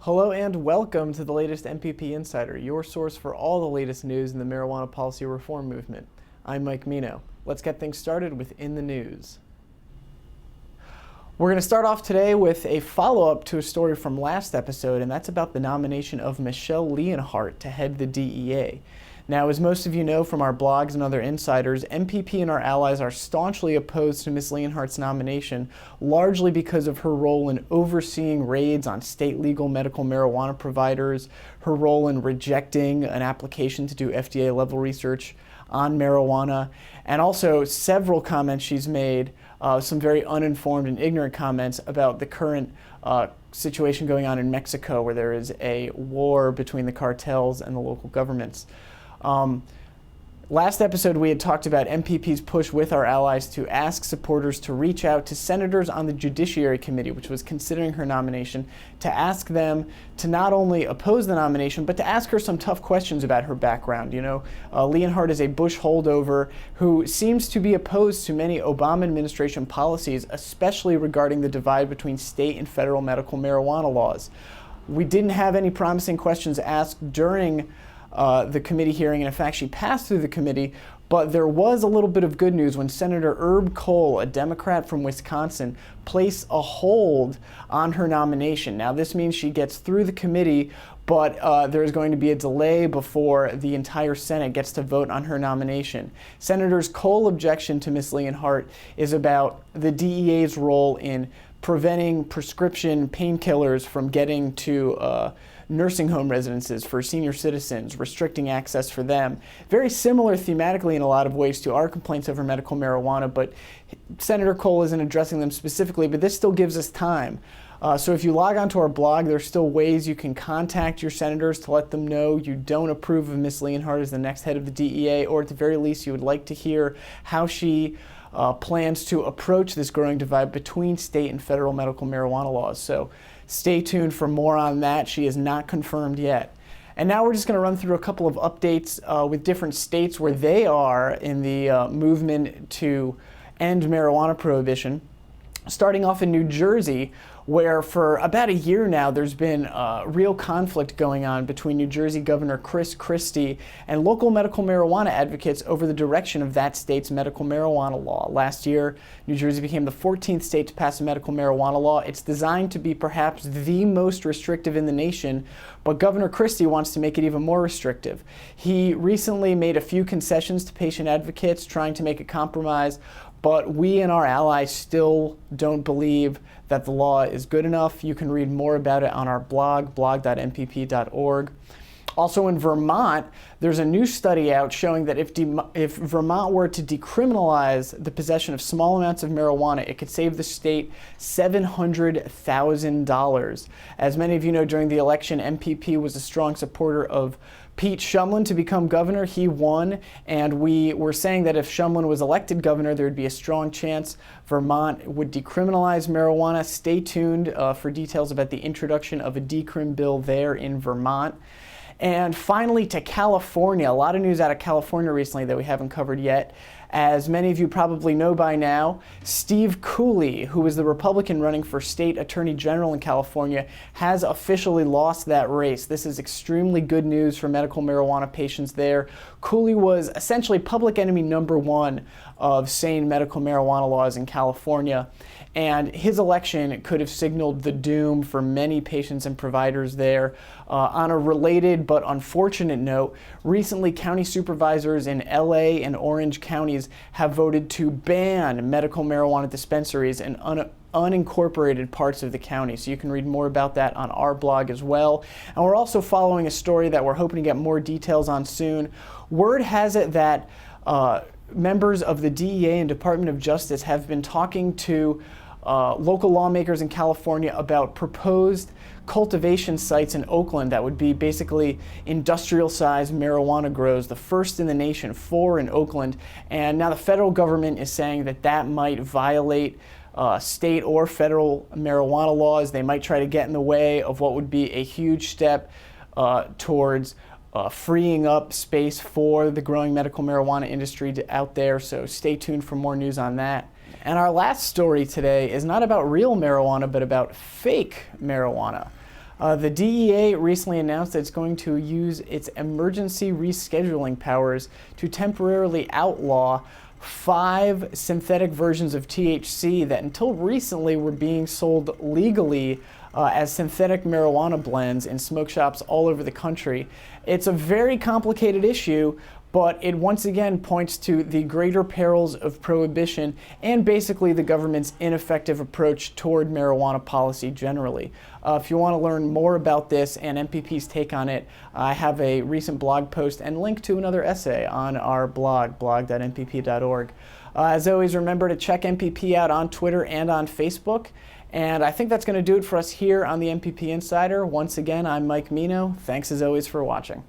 Hello and welcome to the latest MPP Insider, your source for all the latest news in the marijuana policy reform movement. I'm Mike Mino. Let's get things started with In the News. We're going to start off today with a follow-up to a story from last episode, and that's about the nomination of Michelle Leonhart to head the DEA. Now, as most of you know from our blogs and other insiders, MPP and our allies are staunchly opposed to Ms. Leonhart's nomination, largely because of her role in overseeing raids on state legal medical marijuana providers, her role in rejecting an application to do FDA-level research on marijuana, and also several comments she's made, some very uninformed and ignorant comments about the current situation going on in Mexico, where there is a war between the cartels and the local governments. Last episode, we had talked about MPP's push with our allies to ask supporters to reach out to senators on the Judiciary Committee, which was considering her nomination, to ask them to not only oppose the nomination, but to ask her some tough questions about her background. You know, Leonhart is a Bush holdover who seems to be opposed to many Obama administration policies, especially regarding the divide between state and federal medical marijuana laws. We didn't have any promising questions asked during the committee hearing, and in fact she passed through the committee, but there was a little bit of good news when Senator Herb Kohl, a Democrat from Wisconsin, placed a hold on her nomination. Now this means she gets through the committee, but there's going to be a delay before the entire Senate gets to vote on her nomination. Senator Kohl's objection to Ms. Leonhart is about the DEA's role in preventing prescription painkillers from getting to nursing home residences for senior citizens, restricting access for them. Very similar thematically in a lot of ways to our complaints over medical marijuana, but Senator Kohl isn't addressing them specifically, but this still gives us time. So if you log onto our blog, there's still ways you can contact your senators to let them know you don't approve of Ms. Leonhart as the next head of the DEA, or at the very least you would like to hear how she plans to approach this growing divide between state and federal medical marijuana laws. So stay tuned for more on that. She is not confirmed yet. And now we're just going to run through a couple of updates with different states where they are in the movement to end marijuana prohibition. Starting off in New Jersey, where for about a year now there's been real conflict going on between New Jersey Governor Chris Christie and local medical marijuana advocates over the direction of that state's medical marijuana law. Last year, New Jersey became the 14th state to pass a medical marijuana law. It's designed to be perhaps the most restrictive in the nation, but Governor Christie wants to make it even more restrictive. He recently made a few concessions to patient advocates, trying to make a compromise, but we and our allies still don't believe that the law is good enough. You can read more about it on our blog, blog.mpp.org. Also in Vermont, there's a new study out showing that if Vermont were to decriminalize the possession of small amounts of marijuana, it could save the state $700,000. As many of you know, during the election, MPP was a strong supporter of Pete Shumlin to become governor. He won, and we were saying that if Shumlin was elected governor, there would be a strong chance Vermont would decriminalize marijuana. Stay tuned for details about the introduction of a decrim bill there in Vermont. And finally, to California. A lot of news out of California recently that we haven't covered yet. As many of you probably know by now, Steve Cooley, who is the Republican running for state attorney general in California, has officially lost that race. This is extremely good news for medical marijuana patients there. Cooley was essentially public enemy number one of sane medical marijuana laws in California, and his election could have signaled the doom for many patients and providers there. On a related but unfortunate note, recently county supervisors in LA and Orange counties have voted to ban medical marijuana dispensaries in unincorporated parts of the county. So you can read more about that on our blog as well. And we're also following a story that we're hoping to get more details on soon. Word has it that members of the DEA and Department of Justice have been talking to local lawmakers in California about proposed cultivation sites in Oakland that would be basically industrial-sized marijuana grows, the first in the nation, 4 in Oakland. And now the federal government is saying that that might violate state or federal marijuana laws. They might try to get in the way of what would be a huge step towards freeing up space for the growing medical marijuana industry out there. So stay tuned for more news on that. And our last story today is not about real marijuana, but about fake marijuana. The DEA recently announced that it's going to use its emergency rescheduling powers to temporarily outlaw 5 synthetic versions of THC that until recently were being sold legally as synthetic marijuana blends in smoke shops all over the country. It's a very complicated issue, but it once again points to the greater perils of prohibition and basically the government's ineffective approach toward marijuana policy generally. If you want to learn more about this and MPP's take on it, I have a recent blog post and link to another essay on our blog.mpp.org. As always, remember to check MPP out on Twitter and on Facebook. And I think that's going to do it for us here on the MPP Insider. Once again, I'm Mike Mino. Thanks as always for watching.